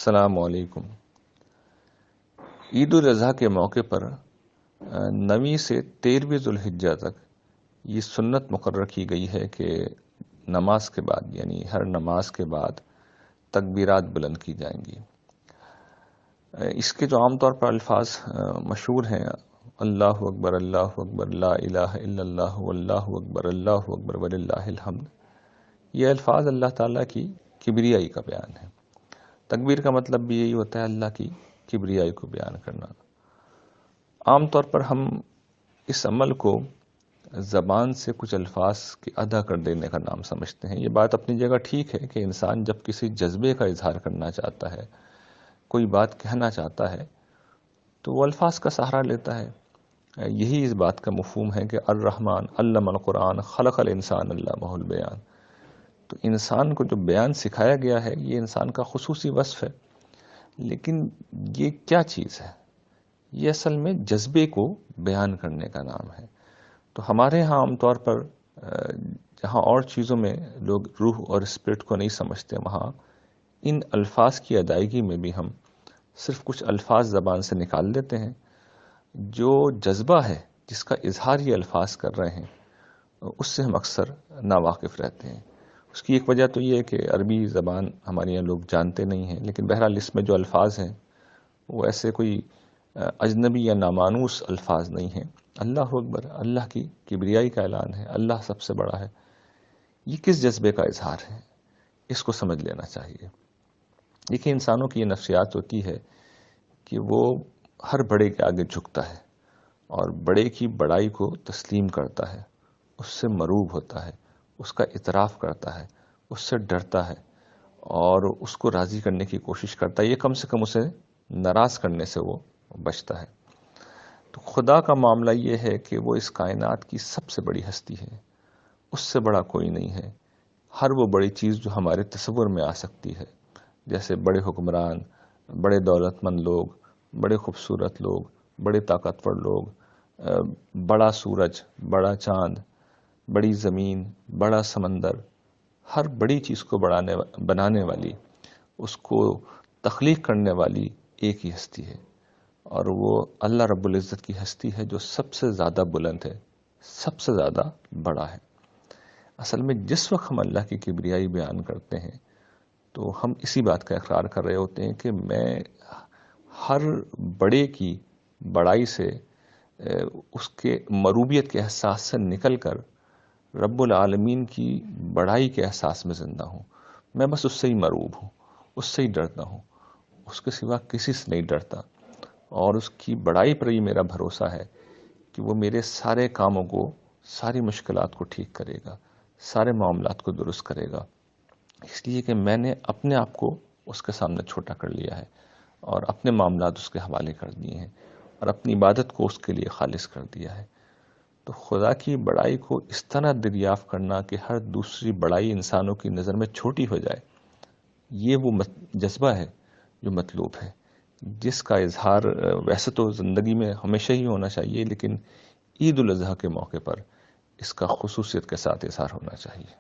السلام علیکم۔ عید الاضحیٰ کے موقع پر 9 سے 13 ذوالحجہ تک یہ سنت مقرر کی گئی ہے کہ نماز کے بعد یعنی ہر نماز کے بعد تکبیرات بلند کی جائیں گی۔ اس کے جو عام طور پر الفاظ مشہور ہیں، اللہ اکبر لا الہ الا اللہ اللہ اکبر وللہ الحمد، یہ الفاظ اللہ تعالیٰ کی کبریائی کا بیان ہے۔ تکبیر کا مطلب بھی یہی ہوتا ہے، اللہ کی کبریائی کو بیان کرنا۔ عام طور پر ہم اس عمل کو زبان سے کچھ الفاظ کے ادا کر دینے کا نام سمجھتے ہیں۔ یہ بات اپنی جگہ ٹھیک ہے کہ انسان جب کسی جذبے کا اظہار کرنا چاہتا ہے، کوئی بات کہنا چاہتا ہے، تو وہ الفاظ کا سہارا لیتا ہے۔ یہی اس بات کا مفہوم ہے کہ الرحمن علم القرآن خلق الانسان علمہ البیان۔ تو انسان کو جو بیان سکھایا گیا ہے، یہ انسان کا خصوصی وصف ہے، لیکن یہ کیا چیز ہے؟ یہ اصل میں جذبے کو بیان کرنے کا نام ہے۔ تو ہمارے ہاں عام طور پر جہاں اور چیزوں میں لوگ روح اور اسپرٹ کو نہیں سمجھتے، وہاں ان الفاظ کی ادائیگی میں بھی ہم صرف کچھ الفاظ زبان سے نکال دیتے ہیں۔ جو جذبہ ہے، جس کا اظہار یہ الفاظ کر رہے ہیں، اس سے ہم اکثر ناواقف رہتے ہیں۔ اس کی ایک وجہ تو یہ ہے کہ عربی زبان ہمارے یہاں لوگ جانتے نہیں ہیں، لیکن بہرحال اس میں جو الفاظ ہیں وہ ایسے کوئی اجنبی یا نامانوس الفاظ نہیں ہیں۔ اللہ اکبر اللہ کی کبریائی کا اعلان ہے، اللہ سب سے بڑا ہے۔ یہ کس جذبے کا اظہار ہے، اس کو سمجھ لینا چاہیے۔ دیکھیں، انسانوں کی یہ نفسیات ہوتی ہے کہ وہ ہر بڑے کے آگے جھکتا ہے اور بڑے کی بڑائی کو تسلیم کرتا ہے، اس سے مروب ہوتا ہے، اس کا اعتراف کرتا ہے، اس سے ڈرتا ہے اور اس کو راضی کرنے کی کوشش کرتا ہے، یہ کم سے کم اسے ناراض کرنے سے وہ بچتا ہے۔ تو خدا کا معاملہ یہ ہے کہ وہ اس کائنات کی سب سے بڑی ہستی ہے، اس سے بڑا کوئی نہیں ہے۔ ہر وہ بڑی چیز جو ہمارے تصور میں آ سکتی ہے، جیسے بڑے حکمران، بڑے دولت مند لوگ، بڑے خوبصورت لوگ، بڑے طاقتور لوگ، بڑا سورج، بڑا چاند، بڑی زمین، بڑا سمندر، ہر بڑی چیز کو بنانے والی، اس کو تخلیق کرنے والی ایک ہی ہستی ہے، اور وہ اللہ رب العزت کی ہستی ہے جو سب سے زیادہ بلند ہے، سب سے زیادہ بڑا ہے۔ اصل میں جس وقت ہم اللہ کی کبریائی بیان کرتے ہیں تو ہم اسی بات کا اقرار کر رہے ہوتے ہیں کہ میں ہر بڑے کی بڑائی سے، اس کے مروبیت کے احساس سے نکل کر رب العالمین کی بڑائی کے احساس میں زندہ ہوں۔ میں بس اس سے ہی مروب ہوں، اس سے ہی ڈرتا ہوں، اس کے سوا کسی سے نہیں ڈرتا، اور اس کی بڑائی پر ہی میرا بھروسہ ہے کہ وہ میرے سارے کاموں کو، ساری مشکلات کو ٹھیک کرے گا، سارے معاملات کو درست کرے گا، اس لیے کہ میں نے اپنے آپ کو اس کے سامنے چھوٹا کر لیا ہے اور اپنے معاملات اس کے حوالے کر دیے ہیں اور اپنی عبادت کو اس کے لیے خالص کر دیا ہے۔ تو خدا کی بڑائی کو اس طرح دریافت کرنا کہ ہر دوسری بڑائی انسانوں کی نظر میں چھوٹی ہو جائے، یہ وہ جذبہ ہے جو مطلوب ہے، جس کا اظہار ویسے تو زندگی میں ہمیشہ ہی ہونا چاہیے، لیکن عید الاضحیٰ کے موقع پر اس کا خصوصیت کے ساتھ اظہار ہونا چاہیے۔